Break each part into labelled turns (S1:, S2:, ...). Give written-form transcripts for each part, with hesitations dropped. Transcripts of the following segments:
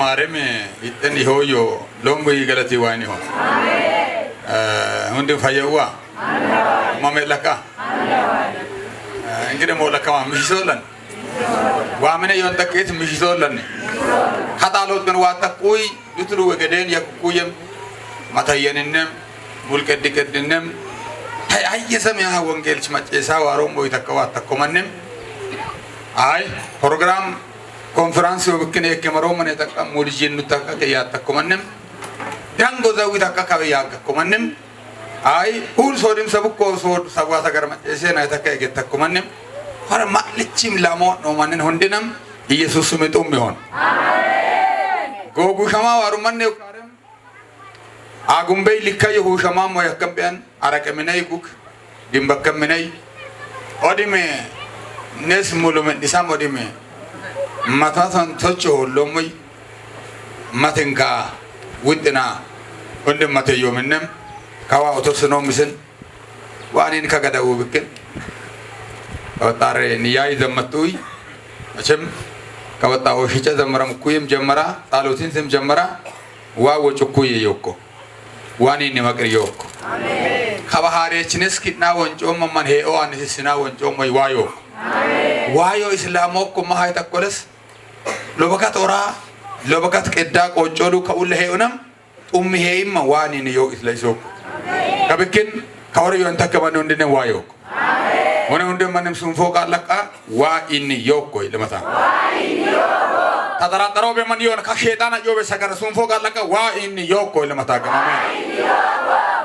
S1: ማረም ይተን ይሆዮ ሎምቦ ይገለቲ ዋይን ይሆን ሁንድ ፈየዋ ማመለካ እንግዲህ ሞለካማ ምሽሶለን ዋመነ ይወንጠቀት ምሽሶለን ካታሎት ግን ዋጠቁይ ይጥሉ ወገደን የቁየም ማታየንንም ሙልቀድቀድንም አየሰሚያ ወንጌልች መጨሳ ዋሮም ወይ ተቀዋ ተቆመንም አይ ፕሮግራም ኮንፈረንስ ወብከነ የከመሮ ምን ተቀም ሙልጂን ተቀቀ ያተቆመንም ዳንጎ ዘው ተቀቀበ ያቀቆመንም አይ ሁሉ ሶድም ሰብኮ ሶድ ሰባ ተገር መጨሴ ነው ተቀቀ የተቆመንም ሆረ ማልቺም ላሞ ነው ማንን ሁንድንም ኢየሱስ ስምጡም ይሆን አሜን ጎጉ ሸማ ዋሩ ማን ነው አጉምበይ ሊካየ ሁሸማ ሞያ ከምቢያን አረቀምነይ ጉክ ዲምበከምነይ ኦዲሜ ነስ ሙሉ መንዲሳም ኦዲሜ ማታታን ተቾ ሎሞይ ማተንካ ውጥና ወንድም ማተዮ ምንም ካዋ ኦቶስኖ ምስን ዋኔን ከገዳው ብክን ወጣሬ ንያይ ዘመቱይ መቼም ከወጣው ፊጨ ዘመረም ኩይም ጀመራ ጣሎቲን ስም ጀመራ ዋው ጭኩይ ይዮኮ ዋኔ ነመቅሪዮኮ አሜን ከባሃሪያችንስ ኪና ወንጮም ማን ሄኦ አንስስና ወንጮም ወይ ዋዮ አሜን ዋዮ እስላሞኮ ማሃይ ተቆለስ ሎበካት ኦራ ሎበካት ቀዳ ቆጮሉ ከኡለ ሄኡንም ጡም ሄይም ዋኔ ነው እስላይሶ አሜን ከብክን ካወሪዮ እንተከባነ እንደነ ዋዮ አሜን ወነ እንደማንም ሱንፎ ቃለቃ ዋኢኒ ዮኮ ለማታ ዋኢኒ ዮኮ ተጠራጠረው በመን ይሆን ከሸይጣን አጆበ ሰከረ ሱንፎ ቃለቃ ዋኢኒ ዮኮ ለማታ አሜን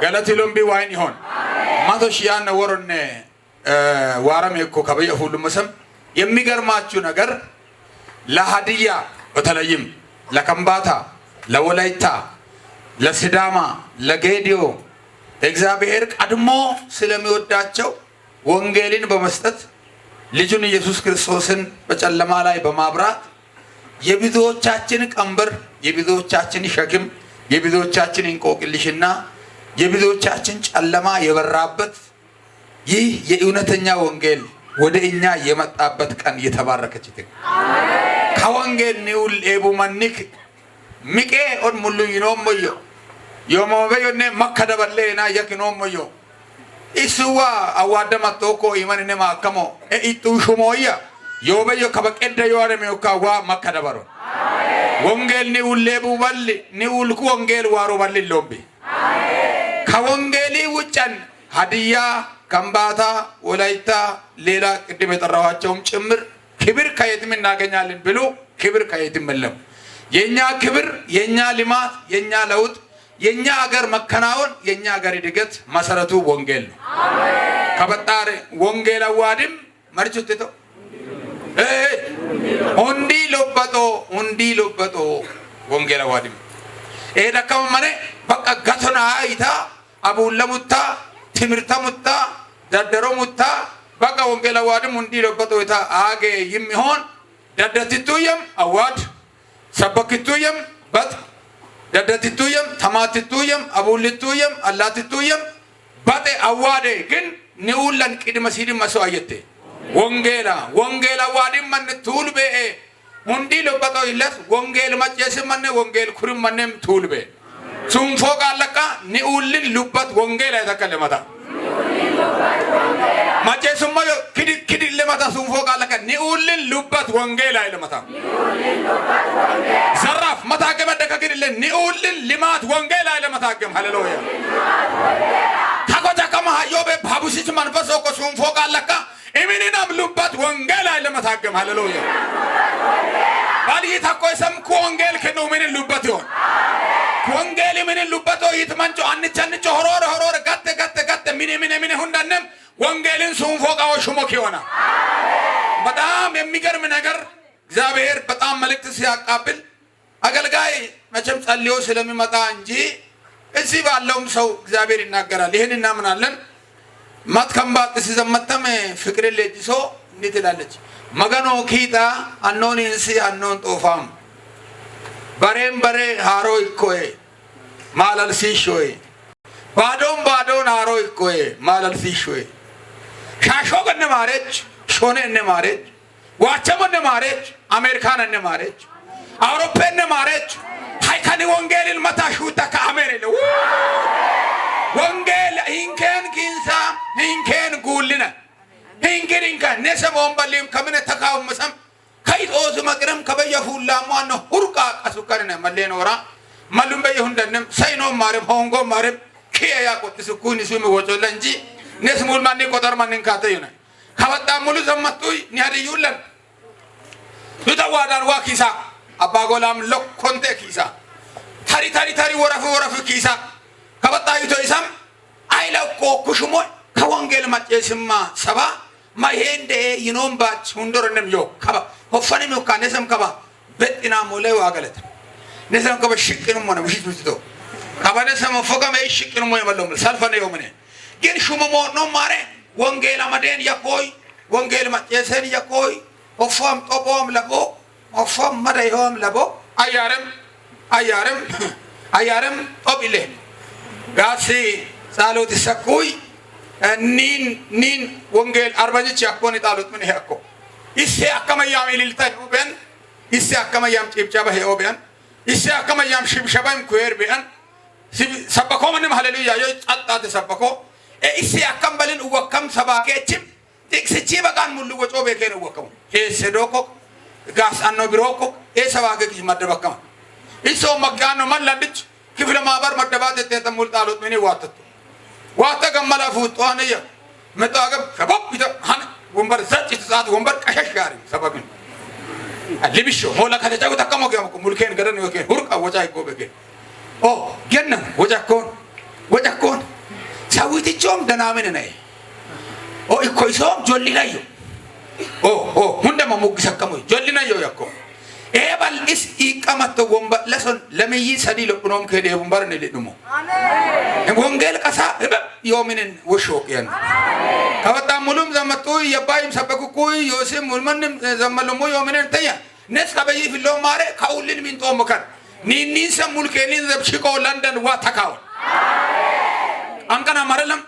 S1: ገለቲሎም ቢ ዋይን ይሆን ማቶሽ ያን ወሮነ ዋራም እኮ ከበየ ሁሉ መስም የሚገርማችሁ ነገር ለሃዲያ በተለይም ለከምባታ ለወላይታ ለሲዳማ ለጌዲዮ እግዚአብሔር ቀድሞ ስለሚወዳቸው ወንጌልን በመስጠት ልጁን ኢየሱስ ክርስቶስን በጨለማ ላይ በማብራት የብዙዎቻችን ቀንበር የብዙዎቻችን ሸክም የብዙዎቻችን እንቆቅልሽና የብዙዎቻችን ጨለማ የበራበት ይህ የእውነተኛ ወንጌል ወደ እኛ የመጣበት ቀን የተባረከች ይሁን አሜን ከወንጌል ንውል ኤቡማንክ ሚቄ ኦን ሙሉ ይኖሞዮ ዮሞበዮነ መከደበለና የክኖሞዮ ኢስዋ አዋደማቶኮ ይመንነ ማከሞ ኢጡ ሹሞያ ዮበዮ ከበቀደ yoaremeka wa makadabaro amen wongel ni ullebu balli ni ulku wongel waro balli lombi amen ka wongeli ውጫን ሀዲያ ከምባታ ወላይታ ሌላ ቅድም የጠራዋቸውም ጭምር ክብር ከየትም እናገኛለን ብሎ ክብር ከየትም የለም የኛ ክብር የኛ ልማት የኛ ለውጥ የኛ ሀገር መከናወን የኛ ሀገር እድገት መሰረቱ ወንጌል ነው አሜን ከበጣሪ ወንጌል አዋድም መርጭት ሁንዲ ሎበጦ ወንጌል አዋድም ኤዳከም ማኔ በቃ ጋተና አይታ አቡለሙታ ትምርተሙታ ደደሮሙታ በቃ ወንጌል አዋድም ሁንዲ ሎበጦ ይታ አገ ይሚሆን ደደትቱየም አዋድ ሰበክቱየም በት ደደትቱየም ተማትቱየም አቡልቱየም አላትቱየም ባጤ አዋዴ ግን ንኡላን ቅድመ ሲድ መስዋዕየቴ ወንጌል አዋድም ማን ቱልቤ ሁንዲ ሎበጦ ይለስ ወንጌል መጨስ ማን ወንጌል ኩርም ማንም ቱልቤ ሱንፎ ቃለቃ ንኡልን ሉበት ወንጌል አይተከለመታ መጨስማ ክድ ለማታ ሱንፎ ቃለቃ ንኡልን ሉበት ወንጌል አይለመታ ዘራፍ መታገመ ደከግድለ ንኡልን ልማት ወንጌል አይለመታገም ሃሌሉያ ታቆታ ከማ ዮበ ባቡሲች መንፈሶ ኮ ሱንፎ ቃለቃ ኢሚኒናም ሉበት ወንጌል አይለመታገም ሃሌሉያ ባዲ ታቆይሰም ወንጌል ከኖ ምን ሉበት ይሆን ወንጌል ምን ሉበቶ ይትመንጮ አንቻንጮ ሆሮር ጋተ ምን ሁንዳንም ወንጌልን ሱንፎቃው ሹሞክ ይሆና በጣም የሚገርም ነገር እግዚአብሔር በጣም መልእክት ሲያቃብል አገልጋይ መቼም ጸልዮ ስለሚመጣ እንጂ እዚህ ባለውም ሰው እግዚአብሔር ይናገራል ይሄን እናምናለን ማትከምባት ሲዘመተም ፍቅር ለጅሶ እንዴት ይላለች መገኖ ኪታ አኖን እንሲ አኖን ጦፋም በሬ ሃሮ ይኮይ ማላል ሲሾይ ባዶን ሃሮ ይኮይ ማላል ሲሾይ ሻሾ ገነ ማረች ሾኔ እነ ማረች ዋቸሞ እነ ማረች አሜሪካን እነ ማረች አውሮፓን ማረች ሃይካኒ ወንጌልን መታሹታ ከአሜን ነው ወንጌል ኢንከን ኪንሳ ኢንከን ጉልነ ኢንከን ነሰሞን በለም ከምን ተካውመሰም ከይጦስ መቅረም ከበየሁላ ማን ሁርቃ ቀሱከነ መለኖራ ማሉም በየሁንደንም ሳይኖ ማረም ሆንጎ ማረም ከያ ቆጥስ ኩኒ ሱም ወጮለ እንጂ ነስሙል ማን ቆጠር ማንን ካተዩነ ከወጣ ሙሉ ዘመጡይ ኒያድዩለን ዱታዋዳን ዋኪሳ አባጎላም ለኮንቴ ኪሳ ታሪ ወረፍ ኪሳ ከወጣ ይቶይሳም አይለቆ ኩሽሞ ከወንጌል ማጨስማ ሰባ ማይሄንደ ይኖምባች ሁንዶረንም ዮ ከባ ሆፈንም ካነሰም ከባ በጥና ሞለው አገለት ነሰም ከባ ሽቅንም ሆነ ምሽት ምሽቶ ከባነሰም ፎቀም ሽቅንም ሆነ መለው ሰልፈነ የሆነ ግን ሹመሞ ነው ማረ ወንጌል አመደን ያቆይ ወንጌል ማጨሰን ያቆይ ሆፈም ጦቦም ለቦ ሆፈም መዳይሆም ለቦ አያረም ጦብለ ጋሲ ጻሎት ሰኩይ ኒን ወንጌል አርባጅ ያቆን ጣሉት ምን ያቆ ኢሴ አከመያም ይልልታይ ኦበን ኢሴ አከመያም ጭብጨባ ኦበን ኢሴ አከመያም ሽብሸባም ኩየር ቢያን ሰበኮ ምንም ሃሌሉያ ጫጣት ሰበኮ ኢሴ አከምበልን ወከም ሰባከችም ጥቅስቺ በቃን ሙሉ ወጮ በከነ ወከም ኤሰዶኮ ጋስ አኖ ብሮኮ ኤሰባከች መደበከም ኢሶ መጋኖ ማላንድች ክፍለ ማህበር መደባት ተተሙል ጣሉት ምን ይዋተቱ ዋተ ገመላፉ ጧንየ መጣገብ ሰበብ ይተሃን ወንበር ዘጭ ተዛት ወንበር ቀሸሽ ጋር ሰበብን አልብሾ ሞላ ከተጫው ተቀመው ገመኩ ሙልከን ገደን ወከን ሁርቃ ወጫ ይጎበከ ኦ ገነ ወጫኮን ሳዊትጆም ደናምን ነይ ኦ ኢኮይሶም ጆሊላዩ ኦ ሁንደማ ሙግሰከሙ ጆሊናዩ ያኮ ኤባል ኢስ ኢቀመተ ወንበር ለሶን ለምይ ሰዲሎ ቁኖም ከደ ወንበር ነው ለድሞ አሜን ወንጌል ቀሳ ዮሚንን ወሾቅያን ከወጣ ሙሉም ዘመጡ የባይም ሰበኩኩ ዮሴም ሙልመንም ዘመለሙ ዮሚንን ተያ ነስ ከበይ ፍሎ ማረ ካውልን ሚንጦ መከር ኒኒን ሰሙል ከኒን ዘብሽቆ ለንደን ዋተካው አሜን አንቀና ማረለም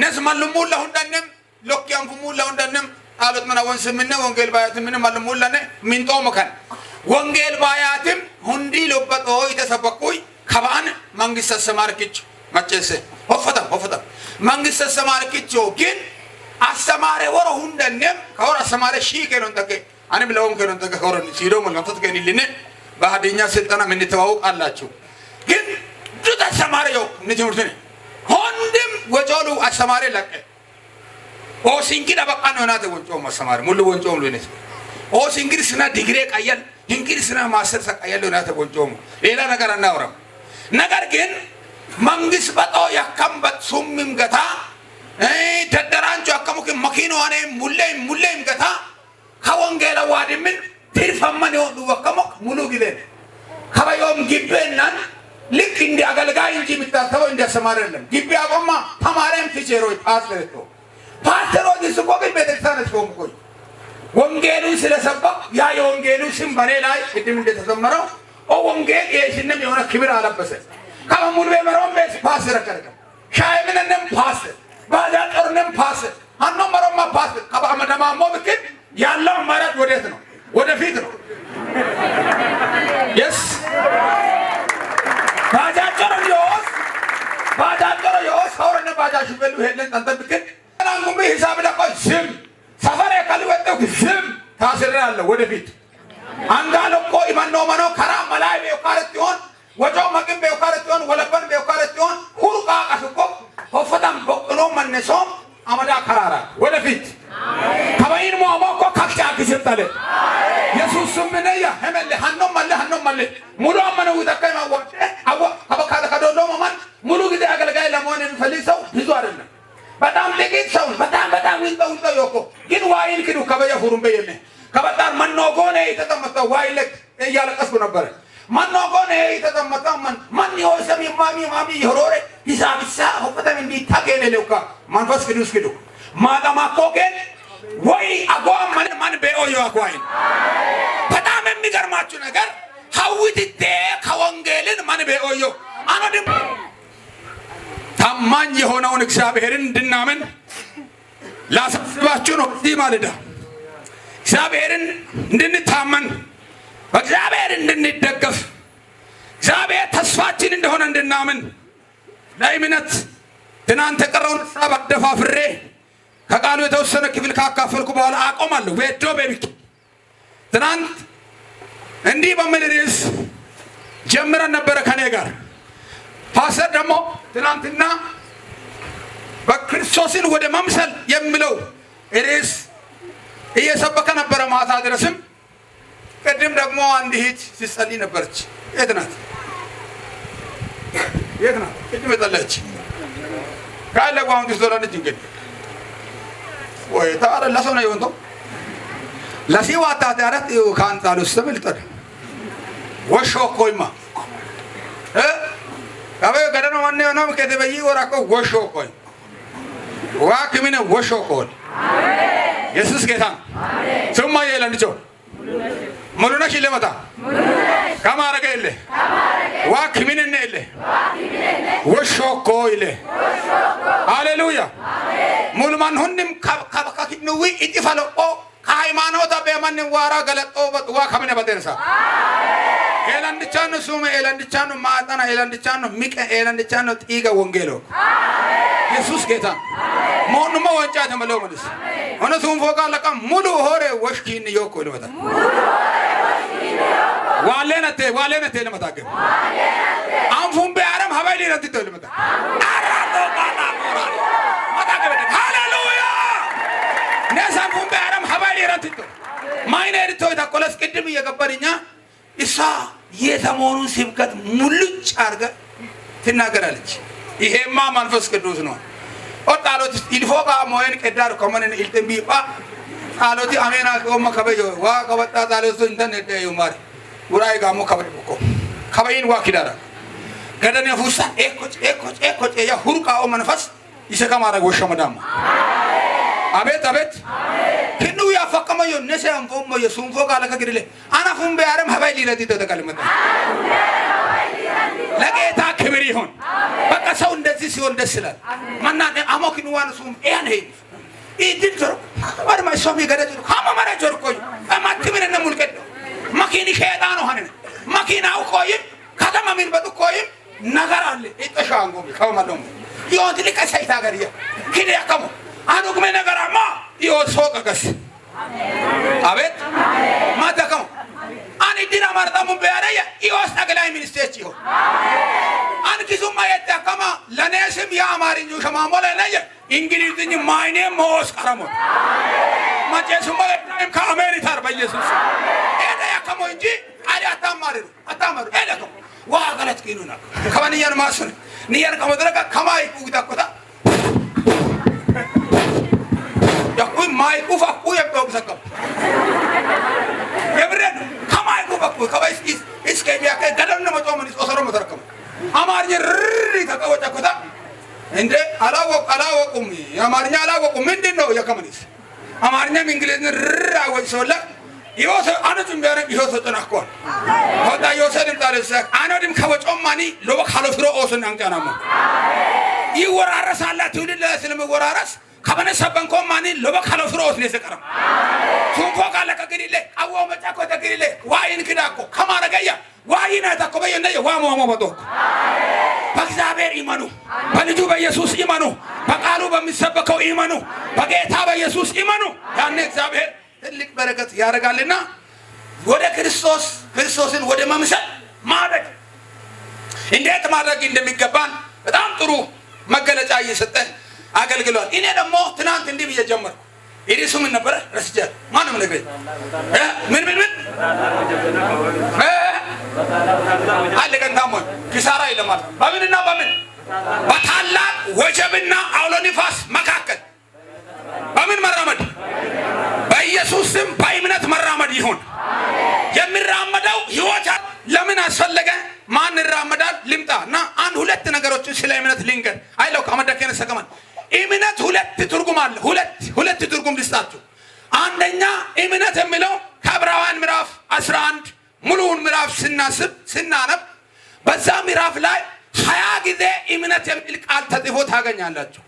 S1: ነስ ማለሙ ለሁንደንም ሎኪያም ሙሉ ለሁንደንም አሉት ምን ወንስምነ ወንጌል ባያት ምን ማለሙ ለነ ሚንጦ መከር ወንጌል ባያትም ሁንዲ ለበጦ ይተሰበኩይ ከባን መንግስተ ሰማርክች ማጨሰ ወፈታ መንግስተ ሰማርክች ግን አስተማረ ወረ ሁንደንም ከወረ አስተማረ ሺ ከኖን ተከ አንም ለውም ከኖን ተከ ከወረ ሲዶ ማለት ተከኒልን በአዲኛ ስልጣና ምን ተዋውቅ አላችሁ ግን ዱታ አስተማረ ነው ንትምርት ነው ሁንድም ወጆሉ አስተማረ ለቀ ኦ ሲንኪዳ በቃ ነው ናተ ወንጮ አስተማረ ሙሉ ወንጮም ለነስ ኦ ሲንግሪስና ዲግሪ ቀየል እንግሊዝና ማስተር ሰቃየለው ናተ ወንጮም ሌላ ነገር አናወራም ነገር ግን መንግስት በጦ ያከምበት ሱምም ገታ ተደራንጆ አከሙክ መኪናዋኔ ሙሌም ገታ ከወንጌል ዋድምን ትርፈመን ይወዱ ወከሙክ ሙሉ ጊዜ ከበዮም ግቤናን ልክ እንደ አገልጋይ እንጂ ምታተው እንደ ሰማር አይደለም ግቤ አቆማ ተማሪም ትቼሮይ ፓስተሮች ስቆቅ ቤተክርስቲያን ስቆምኩኝ ወንጌሉ ስለሰበክ ያ የወንጌሉ ስም በኔ ላይ እድም እንደተዘመረው ኦ ወንጌል የሽንም የሆነ ክብር አለበሰ ከመሙሉ በመሮም ቤት ፓስተር ከረከ ሻይምንንም ፓስተር ባዳቀርንም ፓስተር አኖ መሮማ ፓስተር ከበአመደማሞ ብክን ያለው አማራጭ ወዴት ነው ወደፊት ነው yes ባዳቀር ዮስ አውረነ ባዳሹ በሉ ሄለን አንተብክን አንጉም ሂሳብ ለቆይ ስም ሰፈር ያከልወጣው ዝም ታስረ ያለ ወደፊት አንጋለቆ ኢማኖ ከራ መላይ በካረት ይሆን ወጆ መግም በካረት ይሆን ወለበን በካረት ይሆን ሁርቃ ቀስቆ ሆፈታም በቅሎ መነሶም አመዳ ከራራ ወደፊት አሜን ከበይን ሞሞኮ ካክቻ ግስጣለ ኢየሱስ ስምነ ያ ሄመለ ሀኖ መለ ሙሉ አመነው ተከማ ወጭ አወ ከበካደ ከዶሎ ማን ሙሉ ጊዜ አገልጋይ ለመሆን የሚፈልግ ሰው ብዙ አይደለም በጣም ጥቂት ሰው በጣም ይንጠው ይቆ ግን ዋይን ክዱ ከበየ ሁሩም በየነ ከበጣር መኖጎኔ የተጠመጠው ዋይለክ እያለቀስኩ ነበር መኖጎኔ የተጠመጠው ማን ይወሰም ማሚ ይሮሬ ሂሳብሳ ሆፈተም እንዲታገነ ለውካ መንፈስ ቅዱስ ክዱ ማጣማቆገን ወይ አጓም ማን በኦዮ አጓይን በጣም የሚገርማችሁ ነገር ሐውትቴ ከወንጌልን ማን በኦዮ አኖድም ታማኝ የሆነውን እግዚአብሔርን እንድናምን ላሳስባችሁ ነው። እዚህ ማለዳ እግዚአብሔርን እንድንታመን በእግዚአብሔር እንድንደገፍ እግዚአብሔር ተስፋችን እንደሆነ እንድናምን ለእምነት ትናንት የቀረውን ሐሳብ አደፋፍሬ ከቃሉ የተወሰነ ክፍል ካካፈልኩ በኋላ አቆማለሁ። ወዶ በቢክ ትናንት እንዲህ በሚል ርዕስ ጀምረን ነበረ ከኔ ጋር። ፓስተር ደግሞ ትናንትና በክርስቶስን ወደ መምሰል የሚለው ርዕስ እየሰበከ ነበረ ማታ ድረስም። ቅድም ደግሞ አንድ እህት ሲጸልይ ነበረች። የት ናት? ቅድም የጸለየች ካለ ቋንቋ ትዞራለች። እንግዲህ ወይ ታረ ለሰው ነው ይወንቶ ለሲዋታ ታረት ካንታሉ ሰምልጠደ ወሾ ኮይማ ካበዮ ገደኖ ማን ነው ከደበይ ወራኮ ወሾ ኮይ ዋክሚነ ወሾ ኮይ ኢየሱስ ጌታ አሜን። ሱማ የለንጆ ሙሉነሽ ለመታ ካማረገ የለ ዋክሚነ ነለ ወሾ ኮይለ ሃሌሉያ ሙሉማን ሁንም ካባካኪኑ ኢጥፋሎ ኦ ሃይማኖታ በማን ዋራ ገለጦ በጥዋ ከመነ በደረሳ ኤላንድቻኑ ሱመ ኤላንድቻኑ ማጣና ኤላንድቻኑ ሚቀ ኤላንድቻኑ ጢጋ ወንጌሎ ኢየሱስ ጌታ ሞኑማ ወንጫ ተመለው ማለት ሆነ ሱም ፎቃ ለቃ ሙሉ ሆሬ ወሽኪን ይወኮ ለመታ ዋሌነቴ ለመታገ አንፉም በአረም ሀባይሊ ረትቶ ለመታ አራቶ ባላ ሞራል ማታገ ሃሌሉያ ነሳንፉም በአረም ሀባይሊ ረትቶ ማይነር ተውታ ቆለስ ቅድም እየገበርኛ ኢሳ የተሞኑን ሲብከት ሙሉጭ አርገ ትናገራለች። ይሄማ መንፈስ ቅዱስ ነው። ኦጣሎት ኢልፎጋ ሞየን ቀዳር ኮመን ኢልተምቢባ አሎቲ አሜና ቆመ ከበዮ ዋ ከበጣ ጣሎት ኢንተርኔት ይማር ጉራይ ጋሞ ከበቆ ከበይን ዋ ኪዳራ ገደነ ፉሳ ኤኮች ያ ሁርቃው መንፈስ ይሰከማራ ወሸመዳማ አቤት ክንዱ ያፈቀመ የነሰም ፎሞ የሱንፎ ካለ ከግድለ አናፉም በአረም ሀባይሊ ረትቶ ተቀልመጣ ለጌታ ክብር ይሁን። በቃ ሰው እንደዚህ ሲሆን ደስ ይላል። ማናነ አሞክኑ ዋንሱም ያን ሄ ኢድል ጆሮ አርማ ሶሚ ገደጅ ካማማራ ጆሮ ቆይ አማትምነ ሙልቀድ ማኪኒ ሸይጣን ሆነ ማኪናው ቆይ ከተማ ምን በጡ ቆይ ነገር አለ እጠሻንጎ ከማለው ይወት ለከሳይታ ጋር ይሄ ያከሙ አኑግመ ነገራማ ይወሶቀቀስ አቤት ማታከሙ አን ዲና ማርጣሙ በያረየ ይወስ ጠቅላይ ሚኒስቴር ይሁን አንኪሱማ የታከማ ለነስም ያማርኙ ሸማሞለ ነየ እንግሊዝኛ ማይኔ ሞስ ቀረሞ ማጨሱማ ከአሜሪካር በኢየሱስ ኤዳ ያከሙ እንጂ አዲ አታማሩ ኤዳከሙ ዋጋለት ኪኑና ከማንያን ማሱን ንያን ከመድረካ ከማይ ቁጣቆታ ያኩይ ማይኩ ፈኩ የብዶክሰከም የብረን ከማይኩ ፈኩ ከበስ እስከቢያ ከገደነ መጮምን ጾሰሮ መተረከም አማርኛ ሪ ተቀወጨኩታ እንደ አላወቁም የአማርኛ አላወቁም ምንድነው የከመኒስ አማርኛ እንግሊዝኛ ራ ወይሶላ ይወሰ አንቱም ቢያረ ይወሰ ተናኳል ወጣ ይወሰድም ታለሰ አኖድም ከወጮማኒ ሎበ ካሎፍሮ ኦስን አንጫናማ ይወራረሳላ ትውልድ ስለመወራረስ ከበነ ሰበንኮ ማኒ ሎበ ካሎፍሮስ ነው የሰቀረም ሱንፎ ካለ ከግሪለ አወ መጫኮ ተግሪለ ዋይን ክዳኮ ከማረጋያ ዋይና ተቆበየ እንደ ዋሞ መቶ በእግዚአብሔር ይመኑ በልጁ በኢየሱስ ይመኑ በቃሉ በሚሰበከው ይመኑ በጌታ በኢየሱስ ይመኑ ያኔ እግዚአብሔር ትልቅ በረከት ያረጋልና ወደ ክርስቶስን ወደ መምሰል ማድረግ እንዴት ማድረግ እንደሚገባን በጣም ጥሩ መገለጫ እየሰጠን አገልግሏል። እኔ ደግሞ ትናንት እንዲህ በየጀመርኩ ኢሪሱ ምን ነበር ረስጃል ማንም ነገር ምን አለቀንታሞ ኪሳራ ይለማል በምንና በምን በታላቅ ወጀብና አውሎ ንፋስ መካከል በምን መራመድ በኢየሱስ ስም በእምነት መራመድ ይሁን። የሚራመደው ህይወት ለምን አስፈለገ? ማን ይራመዳል? ልምጣና አንድ ሁለት ነገሮችን ስለ እምነት ልንገር አይለው ከመደከነ ሰከማን እምነት ሁለት ትርጉም አለ። ሁለት ትርጉም ልስጣችሁ። አንደኛ እምነት የሚለው ከዕብራውያን ምዕራፍ 11 ሙሉውን ምዕራፍ ስናነብ በዛ ምዕራፍ ላይ 20 ጊዜ እምነት የሚል ቃል ተጽፎ ታገኛላችሁ።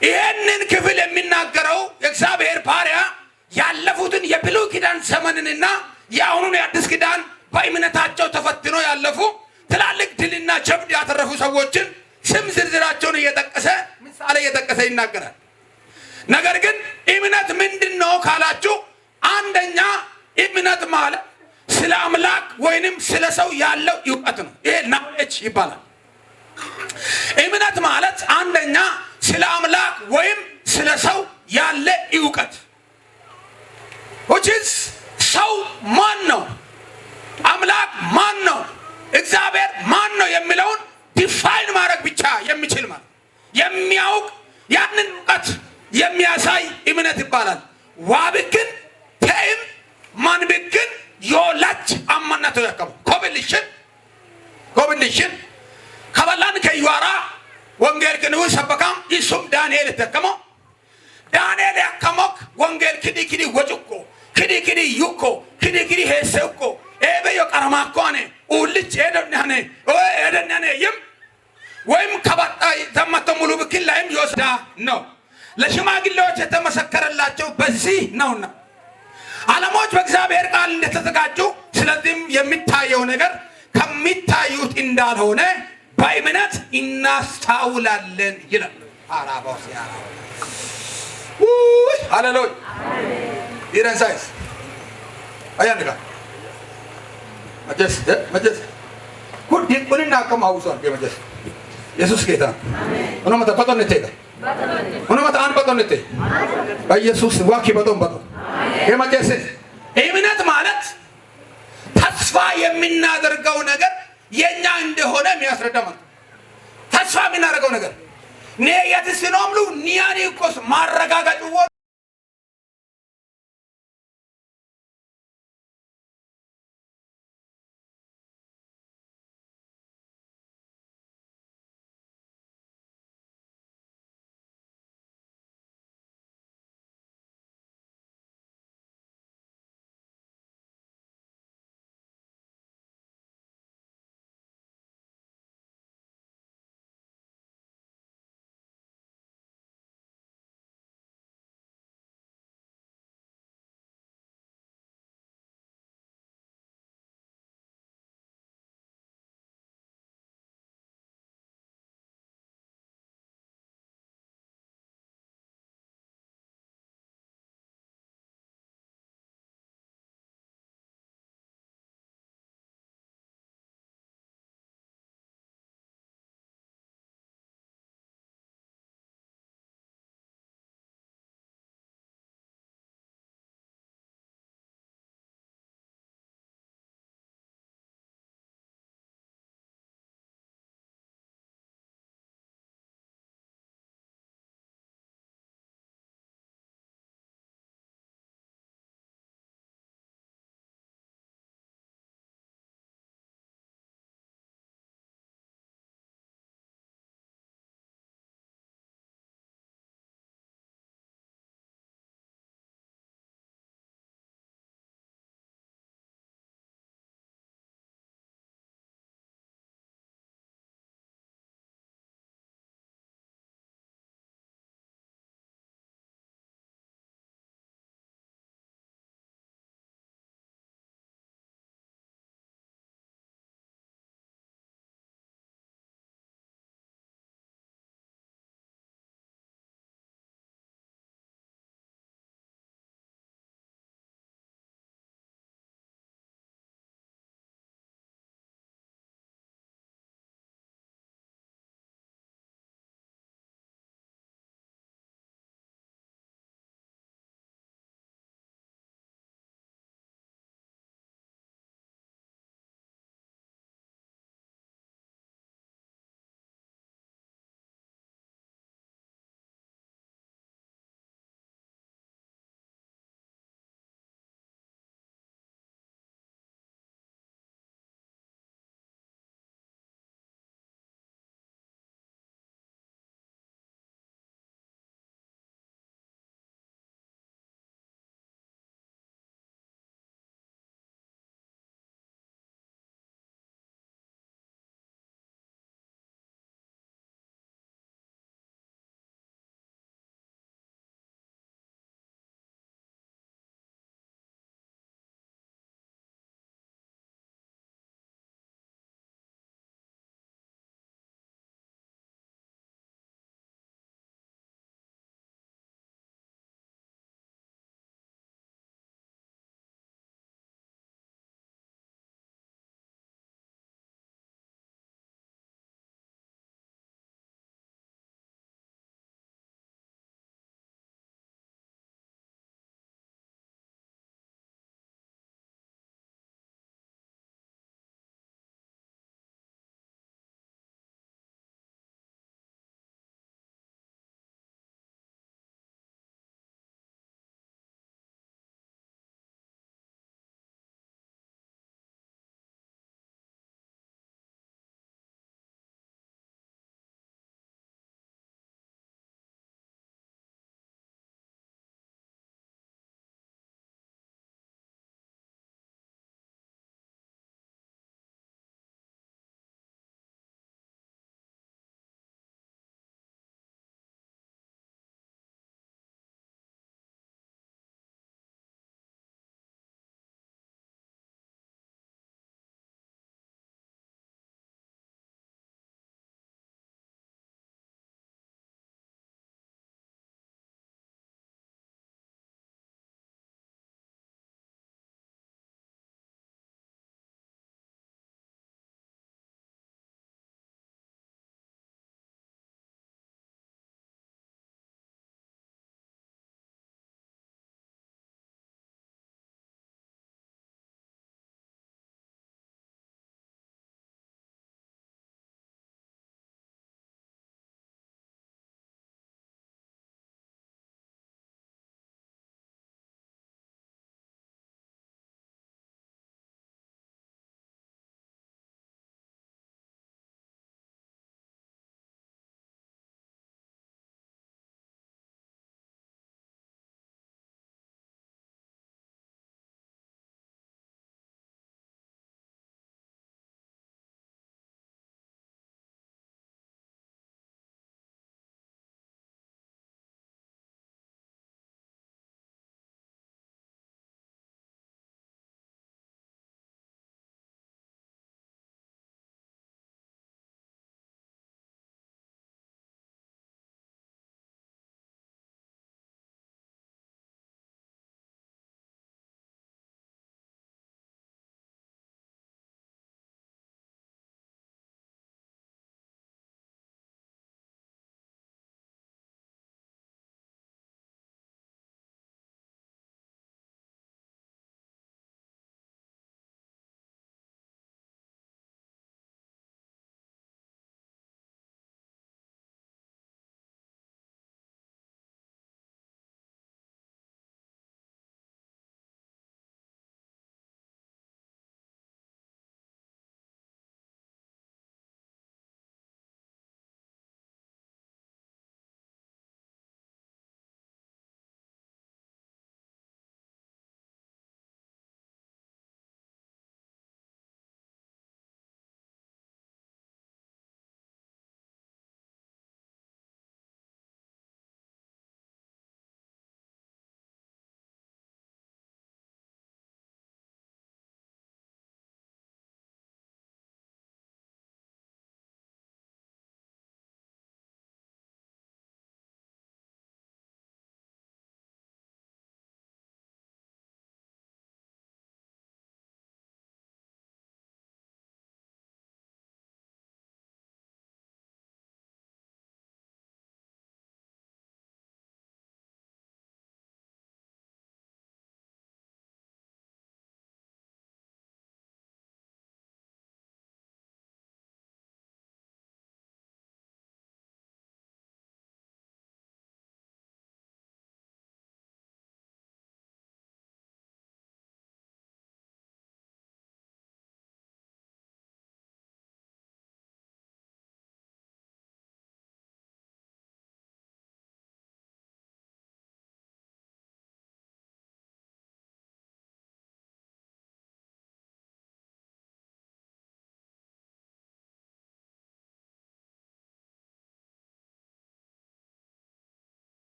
S1: ይሄንን ክፍል የሚናገረው የእግዚአብሔር ባሪያ ያለፉትን የብሉይ ኪዳን ዘመንንና የአሁኑን የአዲስ ኪዳን በእምነታቸው ተፈትኖ ያለፉ ትላልቅ ድልና ጀብድ ያተረፉ ሰዎችን ስም ዝርዝራቸውን እየጠቀሰ ምሳሌ እየጠቀሰ ይናገራል። ነገር ግን እምነት ምንድነው ካላችሁ አንደኛ እምነት ማለት ስለ አምላክ ወይንም ስለ ሰው ያለው ዕውቀት ነው። ይሄ ናውሌጅ ይባላል። እምነት ማለት አንደኛ ስለ አምላክ ወይም ስለ ሰው ያለ ዕውቀት which is ሰው ማን ነው፣ አምላክ ማን ነው፣ እግዚአብሔር ማን ነው የሚለውን ዲፋይን ማድረግ ብቻ የሚችል ማለት የሚያውቅ ያንን ዕውቀት የሚያሳይ እምነት ይባላል። ዋብክን ተይም ማንብክን ዮላች አማናቶ ያከሙ ኮብልሽን ከበላን ከዩዋራ ወንጌል ክንው ሰበካም ይሱም ዳንኤል ተከሞ ዳንኤል ያከሞክ ወንጌል ክዲ ወጭቆ ክዲ ዩኮ ክዲ ሄሰኮ ኤበዮ ቀረማኮኔ ኡልች ኤደነነ ይም ወይም ከበጣይ ተመተ ሙሉ ብክል ላይም ይወስዳ ነው። ለሽማግሌዎች የተመሰከረላቸው በዚህ ነውና ዓለሞች በእግዚአብሔር ቃል እንደተዘጋጁ ስለዚህም የሚታየው ነገር ከሚታዩት እንዳልሆነ በእምነት እናስተውላለን ይላል። አራባውሲያ ሃሌሉያ ይረንሳይስ አያንጋ መጀስ ኩዲ ቁልና ከማውሷል በመጀስ ኢየሱስ ጌታ ነው። መጣ በጦንቴ መጣ አን በጦንቴ በኢየሱስ ዋኪ በጦን የመጀስ እምነት ማለት ተስፋ የምናደርገው ነገር የኛ እንደሆነ የሚያስረዳ ማለት ተስፋ የምናደርገው ነገር ነየትስ ነውምሉ ኒያኒ ኮስ ማረጋጋጭ